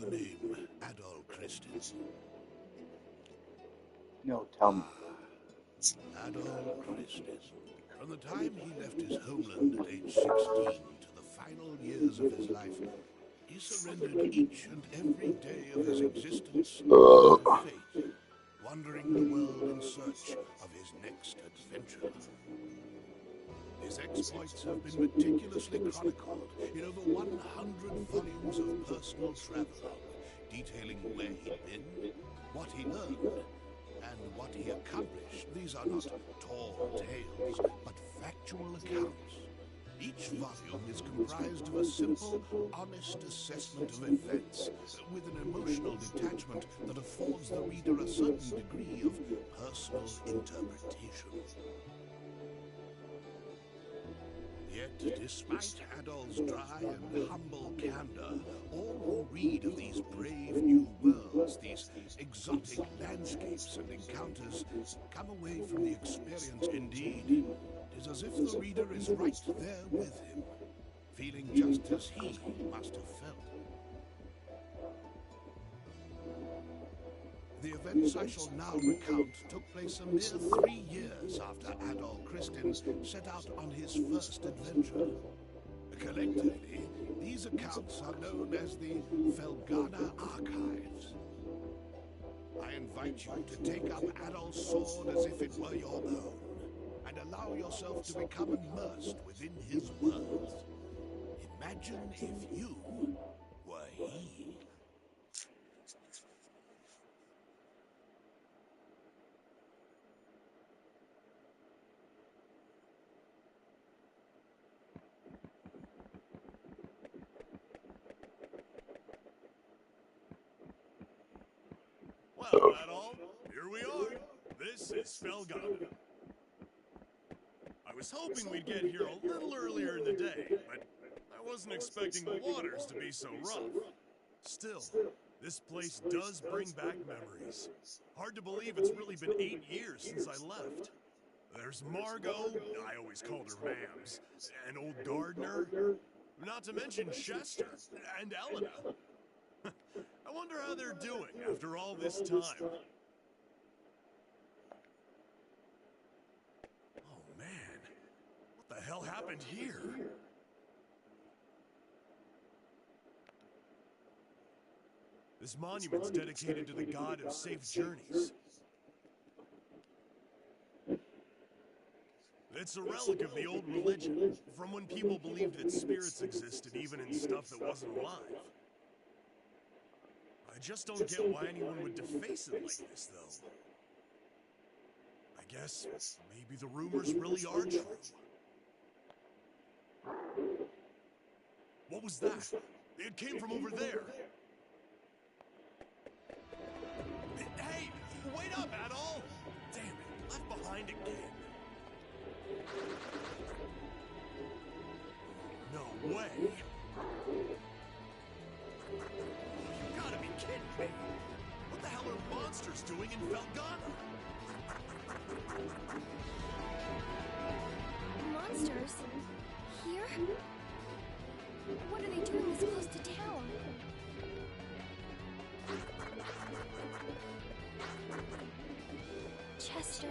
the name Adol Christin? No, tell me. Adol Christin. From the time he left his homeland at age 16 to the final years of his life, he surrendered each and every day of his existence to fate, wandering the world in search of his next adventure. His exploits have been meticulously chronicled in over 100 volumes of personal travel, detailing where he'd been, what he learned, and what he accomplished. These are not tall tales, but factual accounts. Each volume is comprised of a simple, honest assessment of events, with an emotional detachment that affords the reader a certain degree of personal interpretation. Yet, despite Adol's dry and humble candor, all who read of these brave new worlds, these exotic landscapes and encounters, come away from the experience. Indeed, it is as if the reader is right there with him, feeling just as he must have felt. The events I shall now recount took place a mere 3 years after Adol Christin set out on his first adventure. Collectively, these accounts are known as the Felghana Archives. I invite you to take up Adol's sword as if it were your own, and allow yourself to become immersed within his world. Imagine if you were he. Well, Adol, here we are. This is Felghana. I was hoping we'd get here a little earlier in the day, but I wasn't expecting the waters to be so rough. Still, this place does bring back memories. Hard to believe it's really been 8 years since I left. There's Margot, I always called her Mams, and old Gardner, not to mention Chester, and Elena. I wonder how they're doing after all this time. Oh man, what the hell happened here? This monument's dedicated to the god of safe journeys. It's a relic of the old religion, from when people believed that spirits existed even in stuff that wasn't alive. I just don't get why anyone would deface it like this, though. I guess maybe the rumors really are true. What was that? It came from over there. Hey, wait up, Adol! Damn it, left behind again. No way. You gotta be kidding me. What the hell are monsters doing in Felghana? Monsters? Here? What are they doing this close to town? Chester?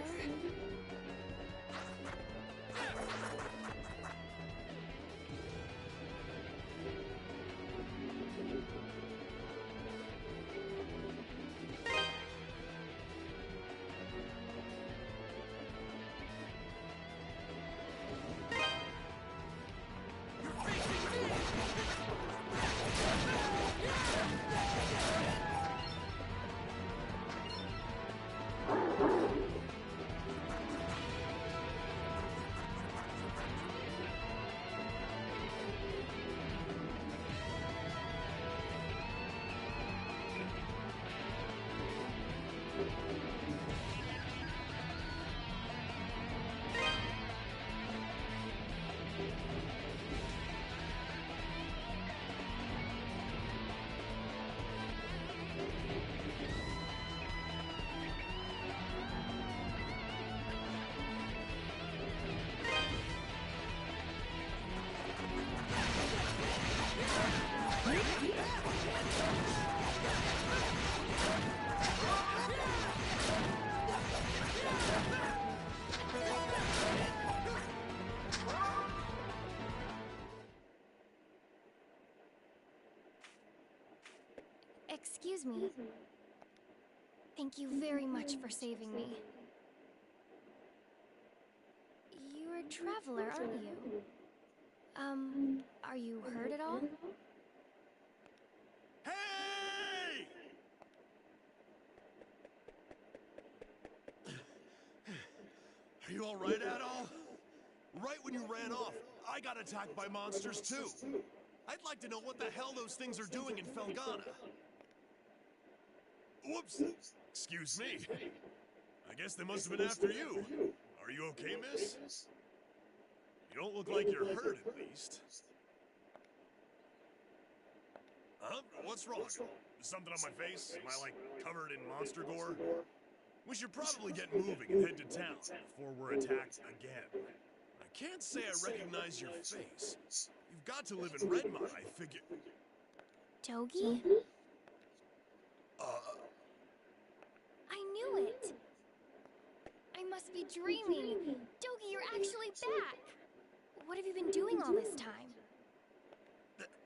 Thank you very much for saving me. You're a traveler, aren't you? Are you hurt at all? Hey! Are you all right, Adol? Right when you ran off, I got attacked by monsters too. I'd like to know what the hell those things are doing in Felghana. Whoops! Excuse me. I guess they must have been after you. Are you okay, miss? You don't look like you're hurt, at least. Huh? What's wrong? Something on my face? Am I, like, covered in monster gore? We should probably get moving and head to town before we're attacked again. I can't say I recognize your face. You've got to live in Redmond, I figure. Togi? I knew it! I must be dreaming! Togi, you're actually back! What have you been doing all this time?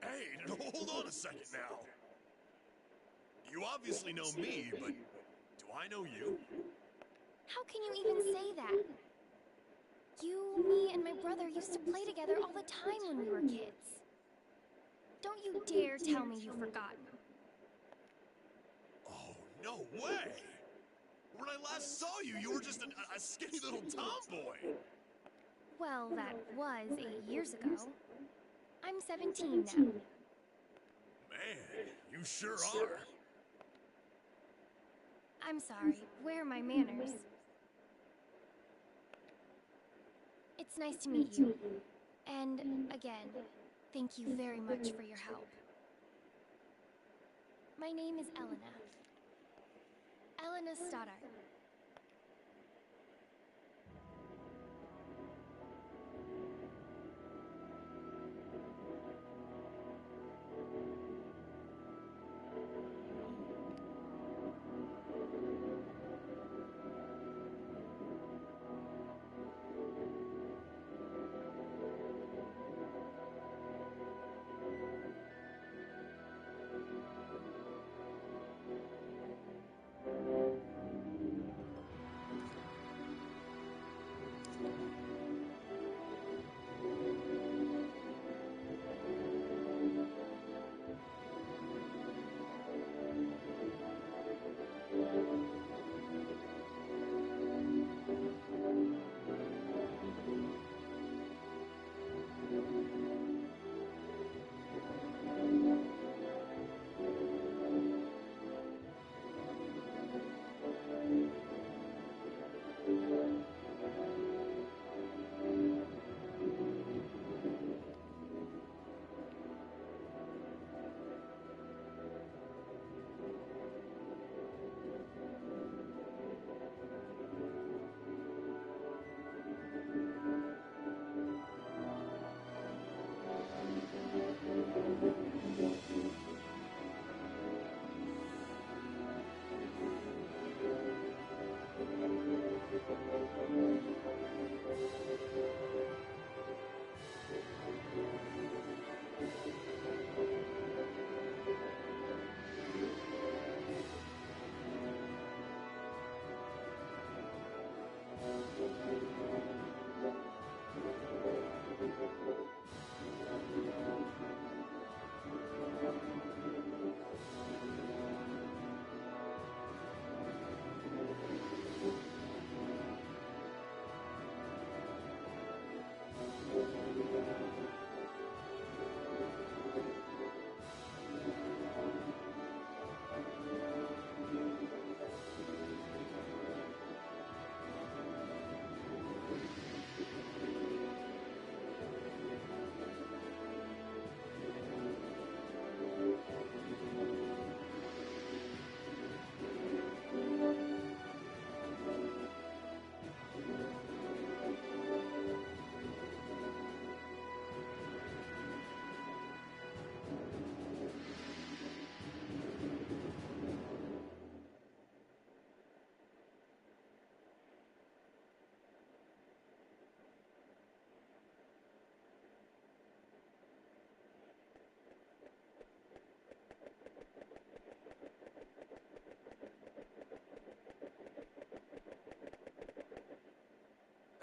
Hey, hold on a second now. You obviously know me, but do I know you? How can you even say that? You, me, and my brother used to play together all the time when we were kids. Don't you dare tell me you've forgotten. Oh, no way! When I last saw you, you were just a skinny little tomboy. Well, that was 8 years ago. I'm 17 now. Man, you sure are. I'm sorry, where are my manners? It's nice to meet you. And, again, thank you very much for your help. My name is Elena. Elena Stoddard.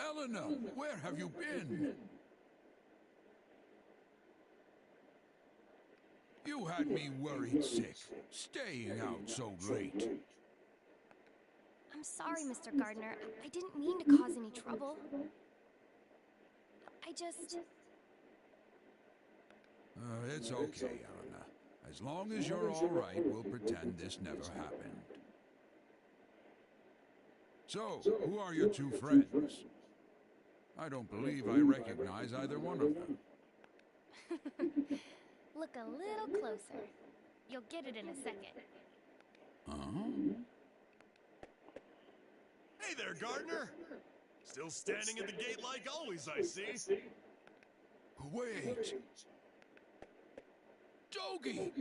Eleanor, where have you been? You had me worried sick, staying out so late. I'm sorry, Mr. Gardner. I didn't mean to cause any trouble. I just... It's okay, Eleanor. As long as you're all right, we'll pretend this never happened. So, who are your two friends? I don't believe I recognize either one of them. Look a little closer. You'll get it in a second. Huh? Hey there, Gardner! Still standing at the gate like always, I see. Wait! Dogie!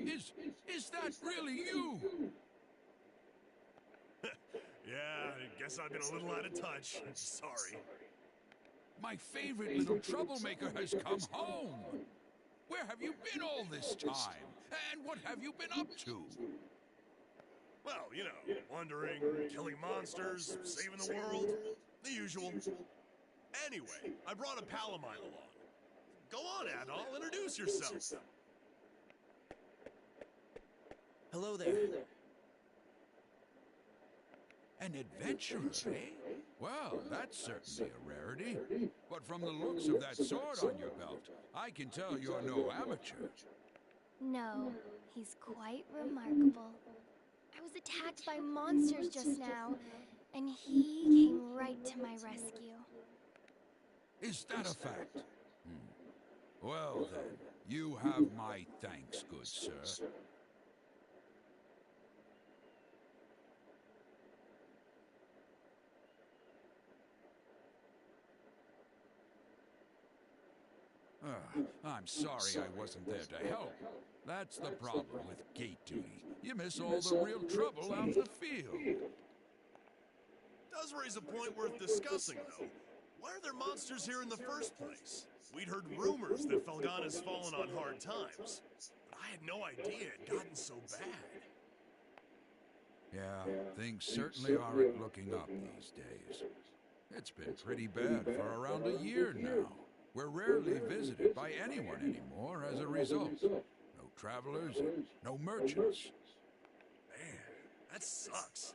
Is that really you? Yeah, I guess I've been a little out of touch. Sorry. My favorite little troublemaker has come home! Where have you been all this time? And what have you been up to? Well, you know, wandering, killing monsters, saving the world. The usual. Anyway, I brought a pal of mine along. Go on, Adol, introduce yourself. Hello there. An adventurer, eh? Well, that's certainly a rarity. But from the looks of that sword on your belt, I can tell you're no amateur. No, he's quite remarkable. I was attacked by monsters just now, and he came right to my rescue. Is that a fact? Well then, you have my thanks, good sir. I'm sorry I wasn't there to help. That's the problem with gate duty. You miss all the real trouble out in the field. Does raise a point worth discussing, though. Why are there monsters here in the first place? We'd heard rumors that Felghana's fallen on hard times, but I had no idea it had gotten so bad. Yeah, things certainly aren't looking up these days. It's been pretty bad for around a year now. We're rarely visited by anyone anymore as a result. No travelers, no merchants. Man, that sucks.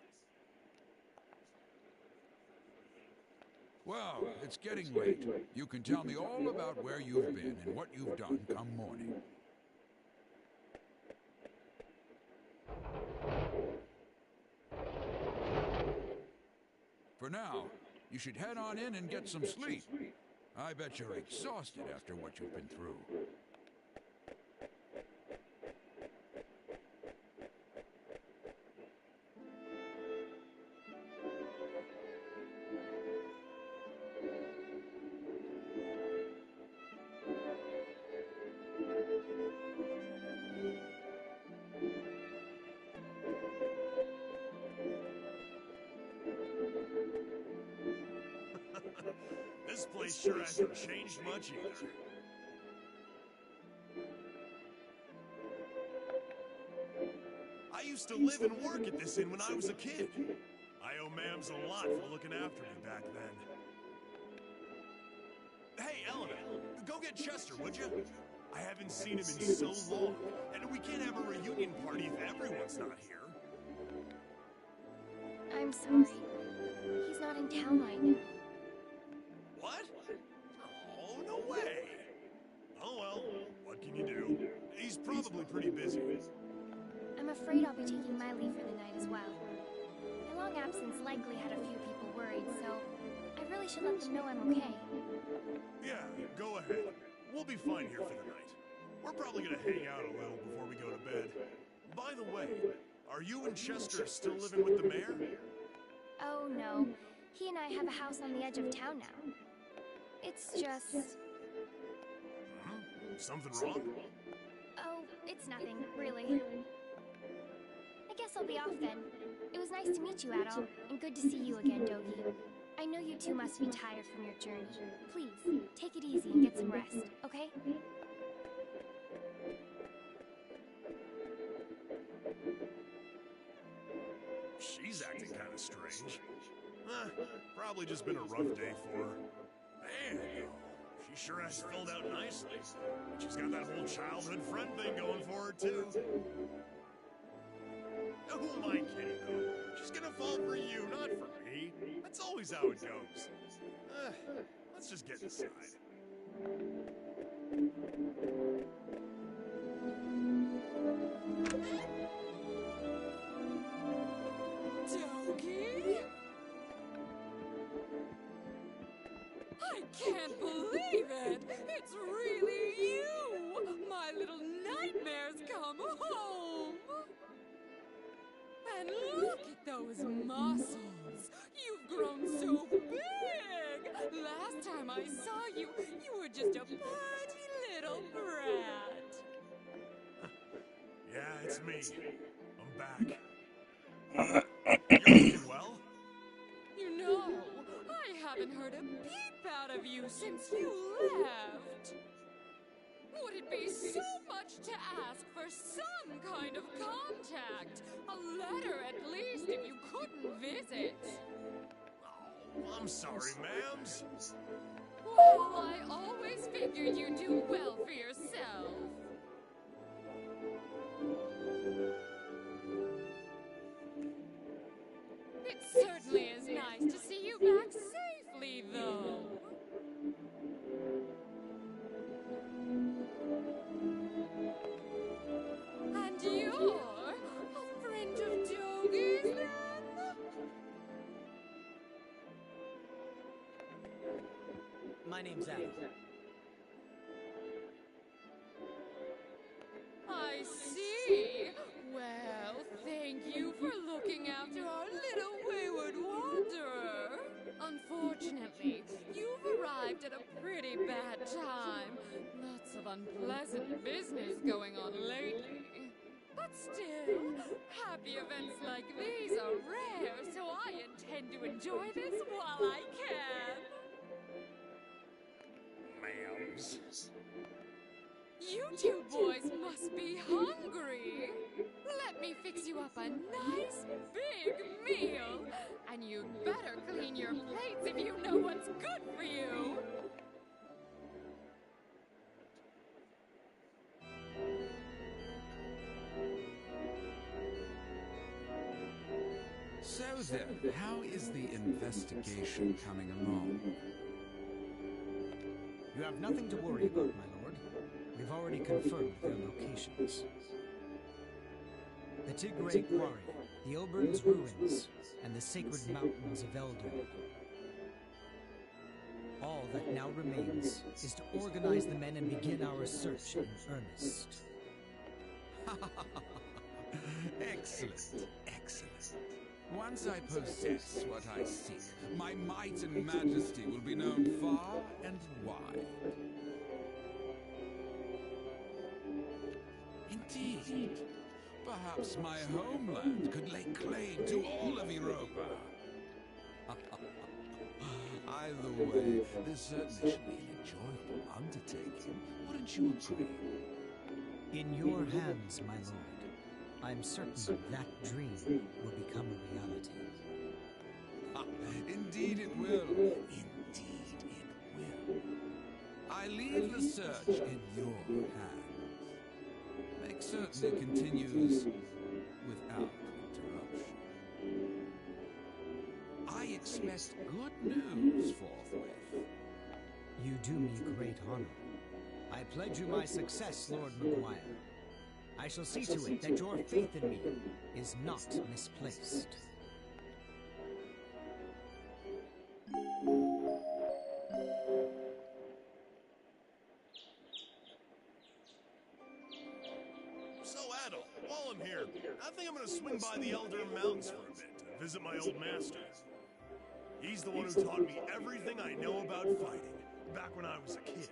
Well, it's getting late. You can tell me all about where you've been and what you've done come morning. For now, you should head on in and get some sleep. I bet you're exhausted after what you've been through. This place sure hasn't changed much either. I used to live and work at this inn when I was a kid. I owe Mams a lot for looking after me back then. Hey, Eleanor, go get Chester, would you? I haven't seen him in so long, and we can't have a reunion party if everyone's not here. I'm sorry. He's not in town right now. What? Oh, no way. Oh well, what can you do? He's probably pretty busy. I'm afraid I'll be taking my leave for the night as well. My long absence likely had a few people worried, so I really should let them know I'm okay. Yeah, go ahead. We'll be fine here for the night. We're probably gonna hang out a little before we go to bed. By the way, are you and Chester still living with the mayor? Oh no, he and I have a house on the edge of town now. It's just... Something wrong? Oh, it's nothing, really. I guess I'll be off then. It was nice to meet you, Adol, and good to see you again, Dogi. I know you two must be tired from your journey. Please, take it easy and get some rest, okay? She's acting kind of strange. Probably just been a rough day for her. Man, she sure has filled out nicely. She's got that whole childhood friend thing going for her, too. Who am I kidding, though? She's gonna fall for you, not for me. That's always how it goes. Let's just get inside. Dogi? I can't believe it! It's really you! My little nightmares come home! And look at those muscles! You've grown so big! Last time I saw you, you were just a pudgy little brat. Yeah, it's me. I'm back. You're looking well? You know, I haven't heard a peep out of you since you left. Would it be so much to ask for some kind of contact? A letter at least if you couldn't visit. Oh, I'm sorry, ma'ams. Well, I always figured you'd do well for yourself. It certainly is nice to see you back safely, though. And you're a friend of Dogi's, then? My name's Adam. I see. Well, thank you for looking after our little wayward wanderer. Unfortunately, you've arrived at a pretty bad time. Lots of unpleasant business going on lately. But still, happy events like these are rare, so I intend to enjoy this while I can. Ma'ams. You two boys must be hungry. Let me fix you up a nice big meal. And you'd better clean your plates if you know what's good for you. So then, how is the investigation coming along? You have nothing to worry about, my lord. We've already confirmed their locations. The Tigray Quarry, the Obern's Ruins, and the Sacred Mountains of Eldor. All that now remains is to organize the men and begin our search in earnest. Excellent, excellent. Once I possess what I seek, my might and majesty will be known far and wide. Indeed. Perhaps my homeland could lay claim to all of Europa. Either way, this certainly should be an enjoyable undertaking. Wouldn't you agree? In your hands, my lord. I'm certain that dream will become a reality. Indeed it will. Indeed it will. I leave the search in your hands. Make certain it continues without interruption. I expect good news forthwith. You do me great honor. I pledge you my success, Lord Memoire. I shall see to it that your faith in me is not misplaced. So, Adol, while I'm here, I think I'm gonna swing by the Elder Mountains for a bit to visit my old master. He's the one who taught me everything I know about fighting, back when I was a kid.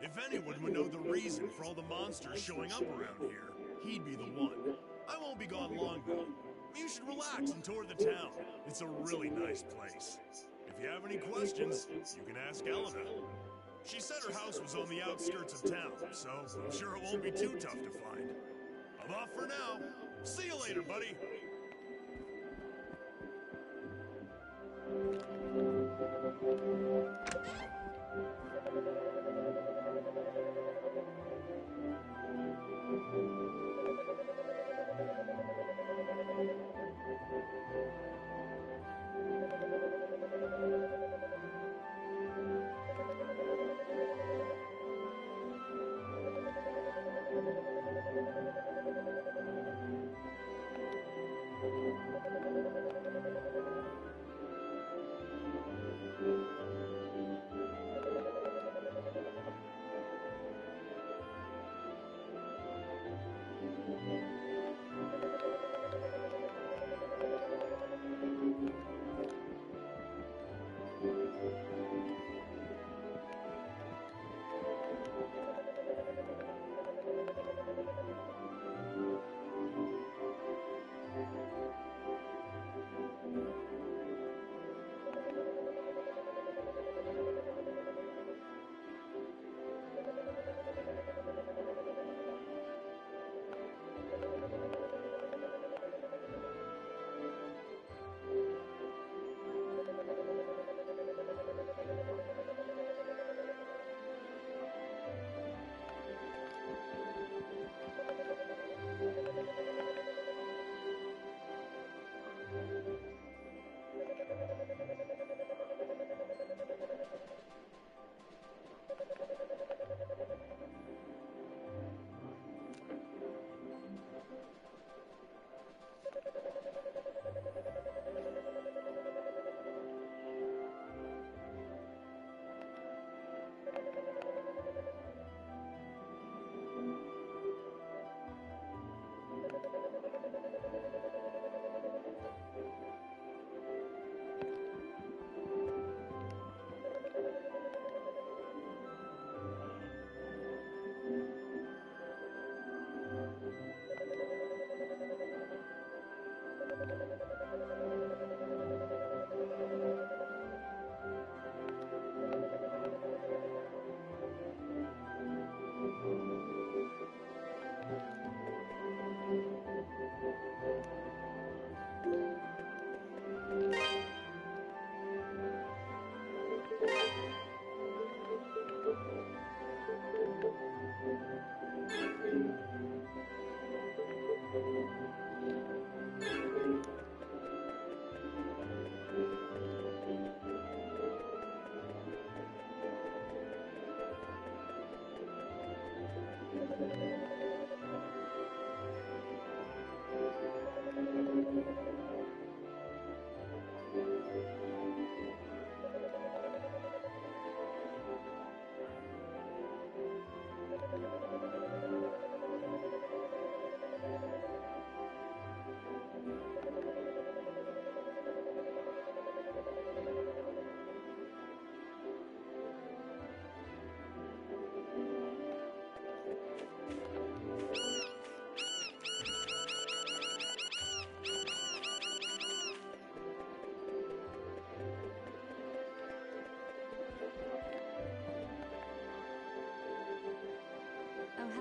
If anyone would know the reason for all the monsters showing up around here, he'd be the one. I won't be gone long, though. You should relax and tour the town. It's a really nice place. If you have any questions, you can ask Elena. She said her house was on the outskirts of town, so I'm sure it won't be too tough to find. I'm off for now. See you later, buddy.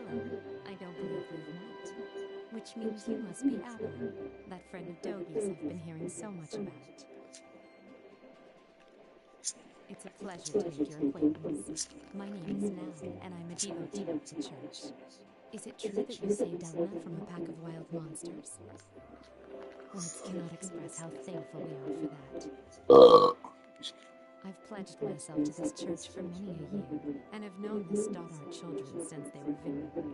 Ellen. I don't believe we've met. Which means you must be Adeline, that friend of Dogi's I've been hearing so much about. It's a pleasure to make your acquaintance. My name is Nan, and I'm a devotee of the church. Is it true that you saved Elena from a pack of wild monsters? Words cannot express how thankful we are for that. I've pledged myself to this church for many a year, and have known the Stoddard children since they were very.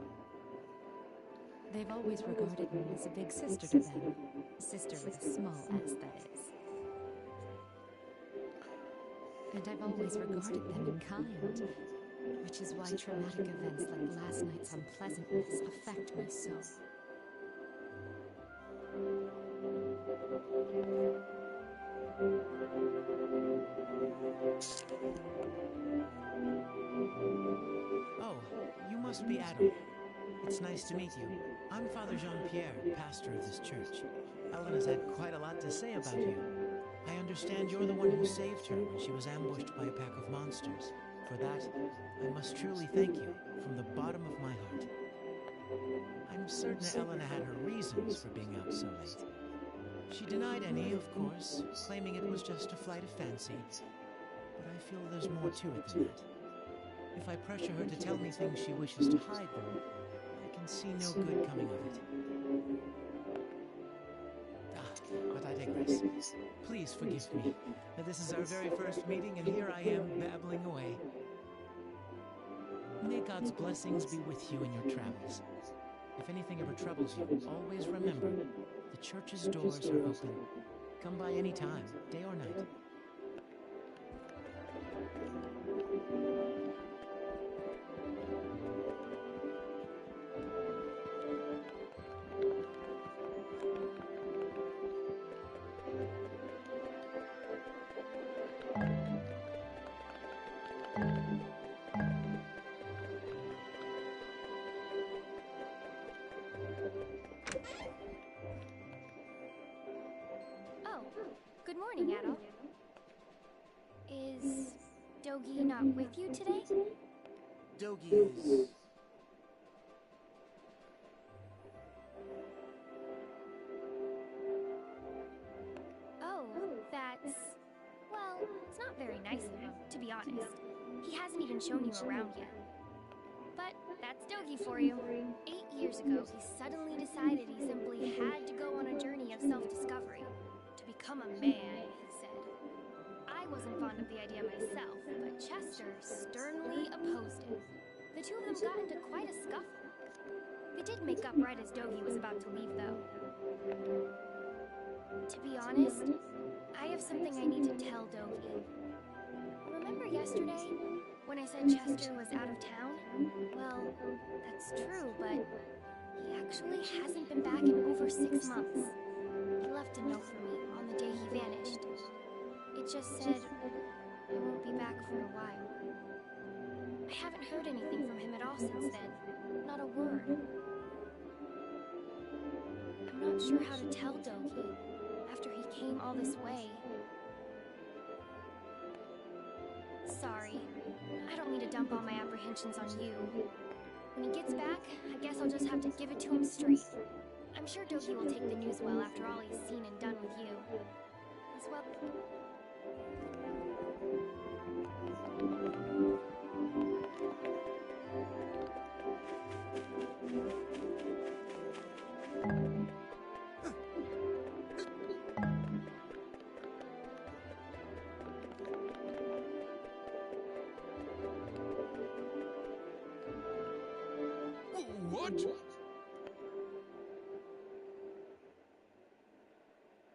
They've always regarded me as a big sister to them. Sister with a small s, that is. And I've always regarded them in kind, which is why traumatic events like last night's unpleasantness affect me so. Oh, you must be Adam. It's nice to meet you. I'm Father Jean-Pierre, pastor of this church. Elena's had quite a lot to say about you. I understand you're the one who saved her when she was ambushed by a pack of monsters. For that, I must truly thank you from the bottom of my heart. I'm certain Elena had her reasons for being out so late. She denied any, of course, claiming it was just a flight of fancy. But I feel there's more to it than that. If I pressure her to tell me things she wishes to hide, though, I can see no good coming of it. But I digress. Please forgive me. This is our very first meeting, and here I am babbling away. May God's blessings be with you in your travels. If anything ever troubles you, always remember, the church's doors are open. Come by any time, day or night. Good morning, Adol. Is Dogi not with you today? Dogi is... Oh, that's... Well, it's not very nice of him, to be honest. He hasn't even shown you around yet. But that's Dogi for you. 8 years ago, he suddenly decided he simply had to go on a journey of self-discovery. To become a man, he said. I wasn't fond of the idea myself, but Chester sternly opposed it. The two of them got into quite a scuffle. They did make up right as Dogi was about to leave, though. To be honest, I have something I need to tell Dogi. Remember yesterday, when I said Chester was out of town? Well, that's true, but he actually hasn't been back in over 6 months. He left a note for me on the day he vanished. It just said, I won't be back for a while. I haven't heard anything from him at all since then. Not a word. I'm not sure how to tell Dogi after he came all this way. Sorry. I don't mean to dump all my apprehensions on you. When he gets back, I guess I'll just have to give it to him straight. I'm sure Dogi will take the news well after all he's seen and done with you. As well... What?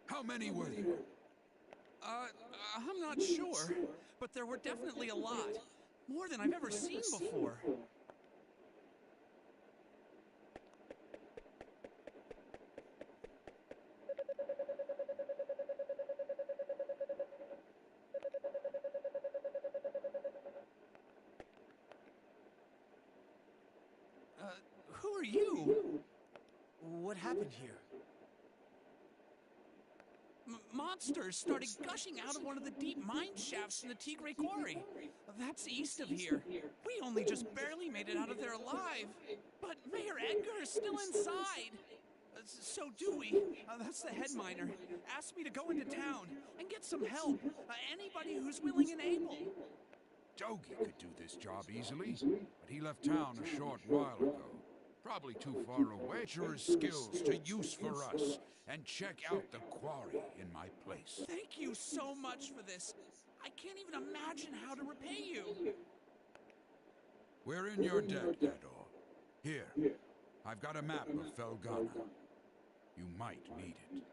How many were there? I'm not sure, but there were definitely a lot. More than I've ever seen before. Who are you? What happened here? Mom? monsters started gushing out of one of the deep mine shafts in the Tigre Quarry. That's east of here. We only just barely made it out of there alive. But Mayor Edgar is still inside. So Dewey, that's the head miner, asked me to go into town and get some help. Anybody who's willing and able. Dogi could do this job easily, but he left town a short while ago. Probably too far away. Put your skills to use for us, and check out the quarry in my place. Thank you so much for this. I can't even imagine how to repay you. We're in your debt, Gador. Here, I've got a map of Felghana. You might need it.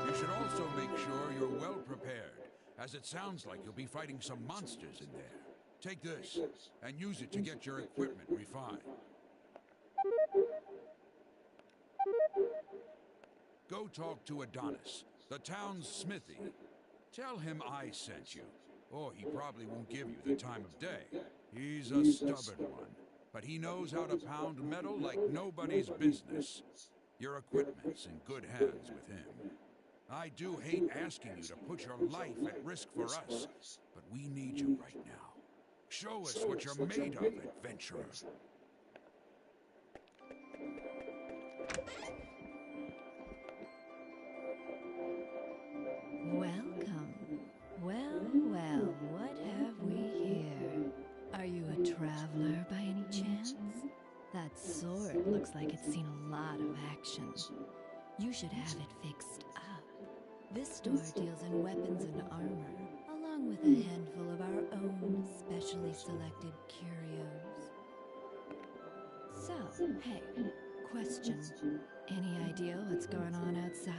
You should also make sure you're well prepared, as it sounds like you'll be fighting some monsters in there. Take this, and use it to get your equipment refined. Go talk to Adonis, the town's smithy. Tell him I sent you, or he probably won't give you the time of day. He's a stubborn one, but he knows how to pound metal like nobody's business. Your equipment's in good hands with him. I do hate asking you to put your life at risk for us, but we need you right now. Show us what you're made of, adventurer. Welcome. Well, well, what have we here? Are you a traveler by any chance? That sword looks like it's seen a lot of action. You should have it fixed up. This store deals in weapons and armor, along with a handful of our own specially selected curios. So, hey, question. Any idea what's going on outside?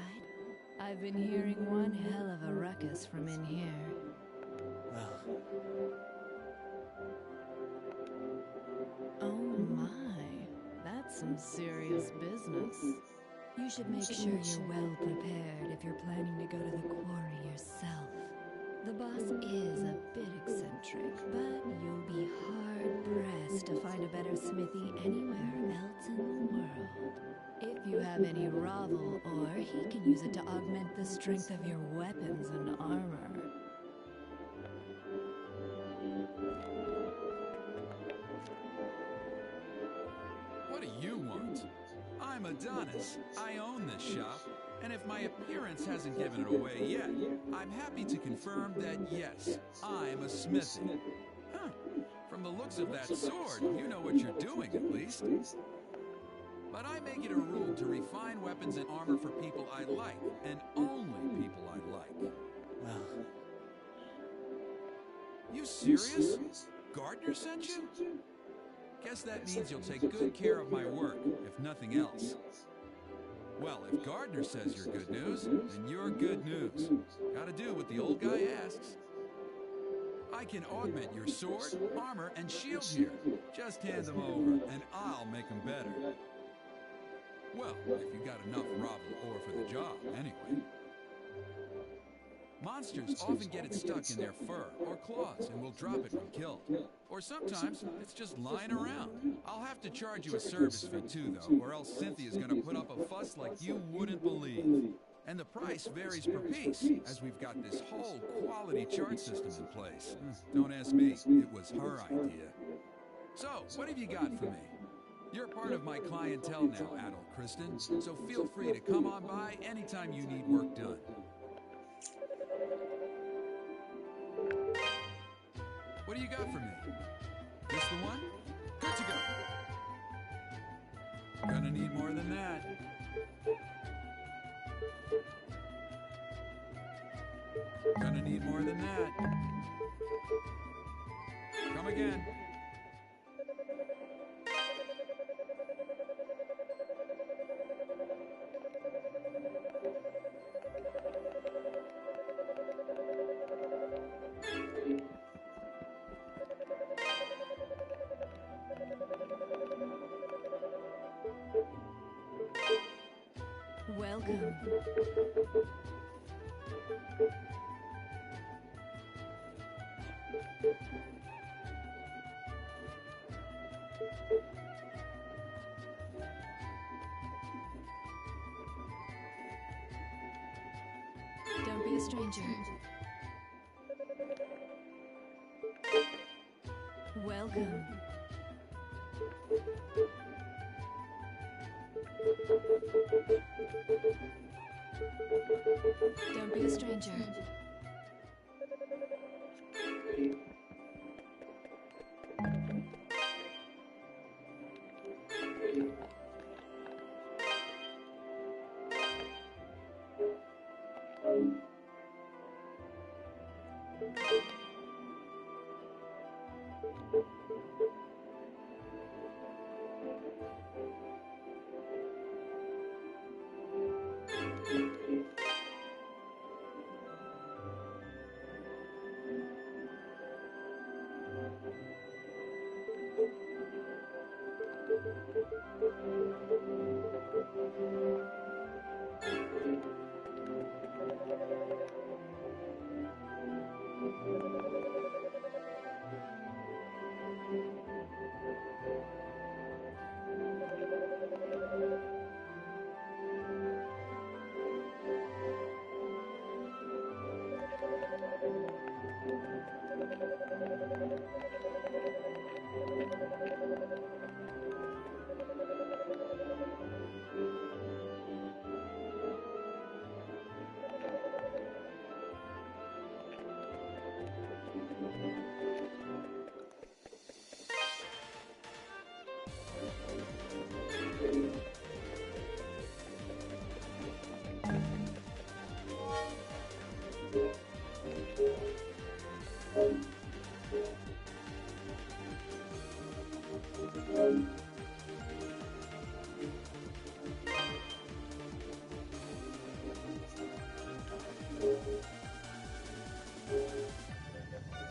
I've been hearing one hell of a ruckus from in here. Well, Oh my, that's some serious business. You should make sure you're well prepared if you're planning to go to the quarry yourself. The boss is a bit eccentric, but you'll be hard-pressed to find a better smithy anywhere else in the world. If you have any ravel ore, he can use it to augment the strength of your weapons and armor. What do you want? I'm Adonis. I own this shop. And if my appearance hasn't given it away yet, I'm happy to confirm that yes, I'm a smithy. Huh. From the looks of that sword, you know what you're doing at least. But I make it a rule to refine weapons and armor for people I like, and only people I like. well, You serious? Gardner sent you? Guess that means you'll take good care of my work, if nothing else. Well, if Gardner says you're good news, then you're good news. Gotta do what the old guy asks. I can augment your sword, armor, and shield here. Just hand them over, and I'll make them better. Well, if you got enough ravel ore for the job, anyway. Monsters often get it stuck in their fur or claws and will drop it when killed. Or sometimes it's just lying around. I'll have to charge you a service fee too, though, or else Cynthia's gonna put up a fuss like you wouldn't believe. And the price varies per piece, as we've got this whole quality chart system in place. Don't ask me, it was her idea. So, what have you got for me? You're part of my clientele now, Adult Kristen, so feel free to come on by anytime you need work done. What do you got for me? This the one? Good to go. Gonna need more than that. Gonna need more than that. Come again. Welcome. a stranger. Welcome. Don't be a stranger.